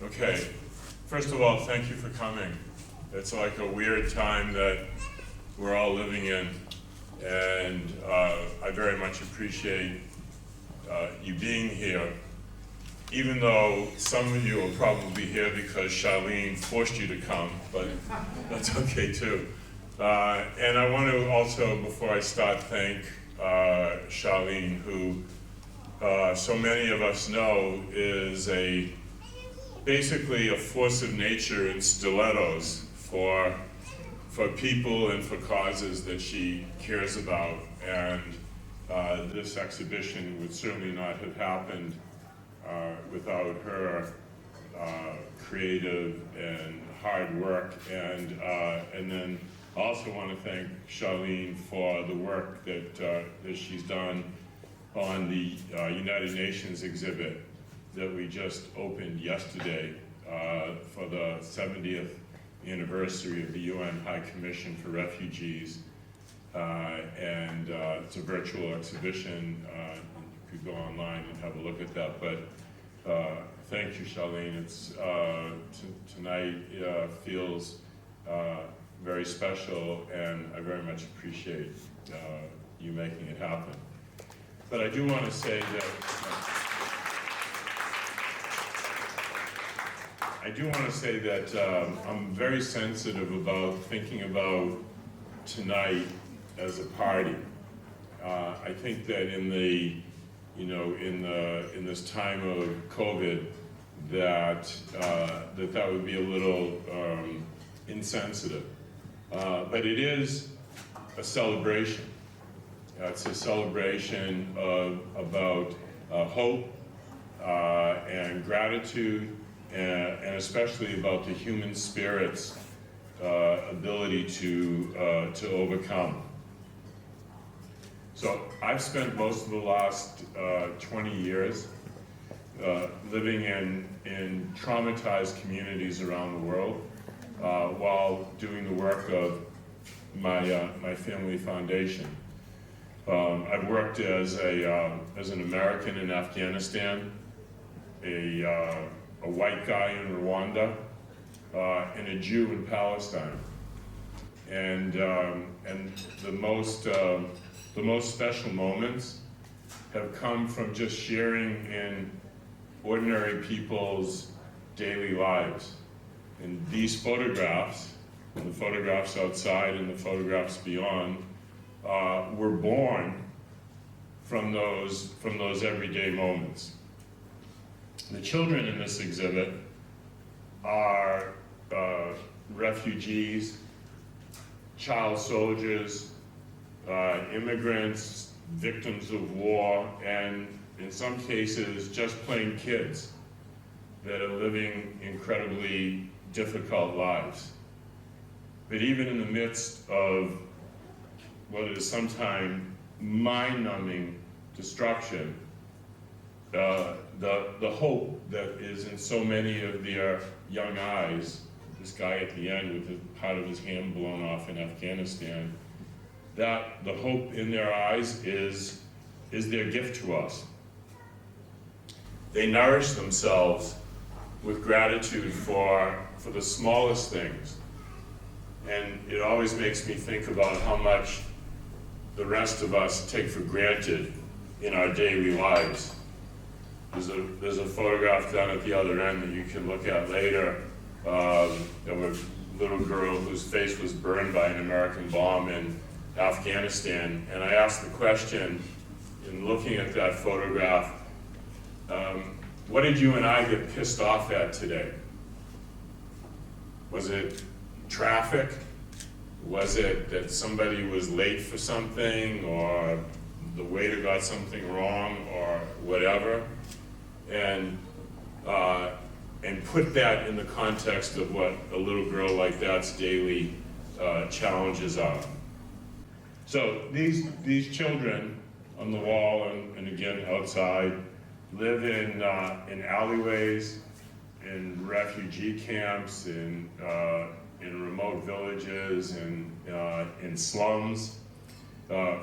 Okay, first of all, thank you for coming. It's like a weird time that we're all living in, and I very much appreciate you being here, even though some of you will probably be here because Charlene forced you to come, but that's okay too. And I want to also, before I start, thank Charlene, who so many of us know is basically a force of nature in stilettos for people and for causes that she cares about. And this exhibition would certainly not have happened without her creative and hard work. And then I also want to thank Charlene for the work that she's done on the United Nations exhibit that we just opened yesterday for the 70th anniversary of the UN High Commission for Refugees. And it's a virtual exhibition. You could go online and have a look at that. But thank you, Charlene. It's, tonight feels very special, and I very much appreciate you making it happen. But I do want to say that I'm very sensitive about thinking about tonight as a party. I think that in this time of COVID, that would be a little insensitive. But it is a celebration. It's a celebration about hope and gratitude, and especially about the human spirit's ability to overcome. So I've spent most of the last 20 years living in traumatized communities around the world while doing the work of my family foundation. I've worked as an American in Afghanistan, a white guy in Rwanda, and a Jew in Palestine. And the most special moments have come from just sharing in ordinary people's daily lives. And these photographs, and the photographs outside and the photographs beyond, were born from those everyday moments. The children in this exhibit are refugees, child soldiers, immigrants, victims of war, and in some cases just plain kids that are living incredibly difficult lives. But even in the midst of what is sometimes mind-numbing destruction, the hope that is in so many of their young eyes, this guy at the end with part of his hand blown off in Afghanistan, that the hope in their eyes is their gift to us. They nourish themselves with gratitude for the smallest things. And it always makes me think about how much the rest of us take for granted in our daily lives. There's a photograph down at the other end that you can look at later of a little girl whose face was burned by an American bomb in Afghanistan. And I asked the question, in looking at that photograph, what did you and I get pissed off at today? Was it traffic? Was it that somebody was late for something, or the waiter got something wrong, or whatever? And put that in the context of what a little girl like that's daily challenges are. So these children on the wall and again outside live in alleyways, in refugee camps, in remote villages, in slums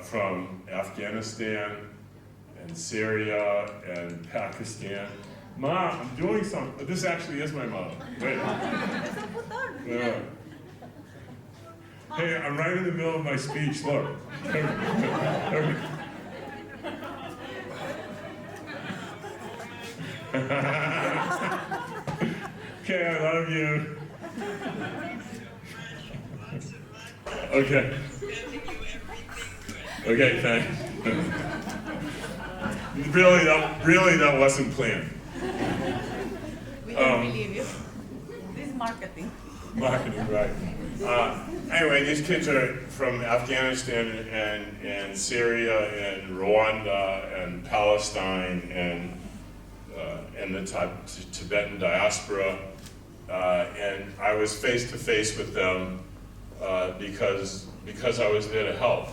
from Afghanistan and Syria and Pakistan Ma, I'm doing something. This actually is my mother. Wait. Yeah. Hey, I'm right in the middle of my speech, look. Okay, I love you. Okay. Okay, thanks. Really, that wasn't planned. We don't believe you. This is marketing. Marketing, right. Anyway, these kids are from Afghanistan and Syria and Rwanda and Palestine and the Tibetan diaspora. And I was face to face with them because I was there to help.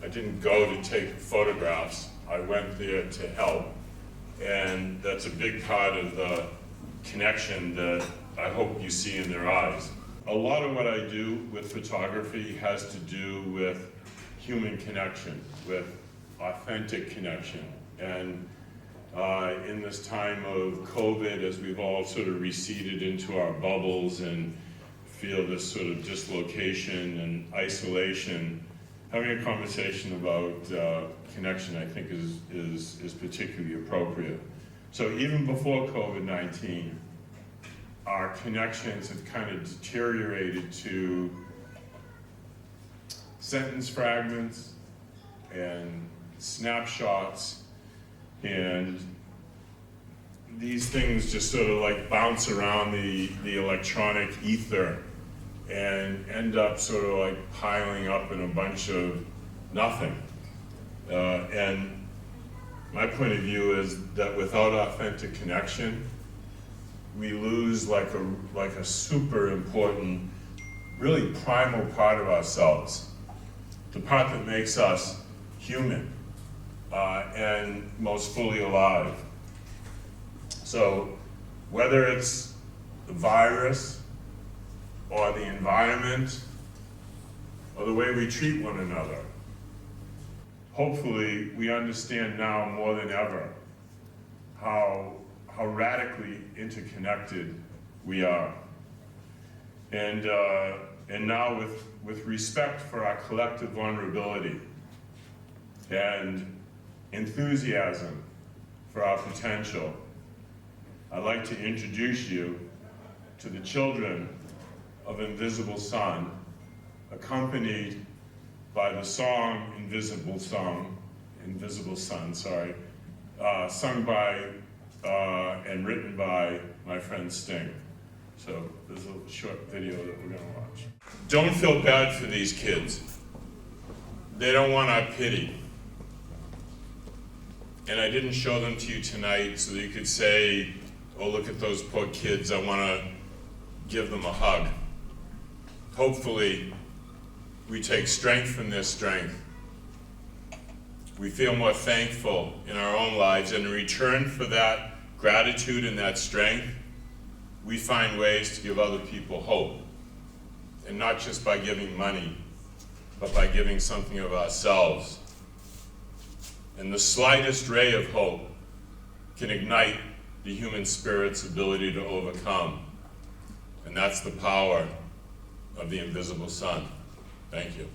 I didn't go to take photographs. I went there to help. And that's a big part of the connection that I hope you see in their eyes. A lot of what I do with photography has to do with human connection, with authentic connection. And in this time of COVID, as we've all sort of receded into our bubbles and feel this sort of dislocation and isolation, having a conversation about connection, I think, is particularly appropriate. So even before COVID-19, our connections have kind of deteriorated to sentence fragments and snapshots, and these things just sort of like bounce around the electronic ether and end up sort of like piling up in a bunch of nothing. And my point of view is that without authentic connection, we lose like a super important, really primal part of ourselves, the part that makes us human and most fully alive. So whether it's the virus or the environment or the way we treat one another, hopefully we understand now more than ever how radically interconnected we are. And now with respect for our collective vulnerability and enthusiasm for our potential, I'd like to introduce you to the children of Invisible Sun, accompanied by the song Invisible Sun, sung by and written by my friend Sting. So there's a short video that we're gonna watch. Don't feel bad for these kids. They don't want our pity. And I didn't show them to you tonight so that you could say, oh, look at those poor kids, I wanna give them a hug. Hopefully, we take strength from their strength. We feel more thankful in our own lives, and in return for that gratitude and that strength, we find ways to give other people hope. And not just by giving money, but by giving something of ourselves. And the slightest ray of hope can ignite the human spirit's ability to overcome. And that's the power of the invisible sun. Thank you.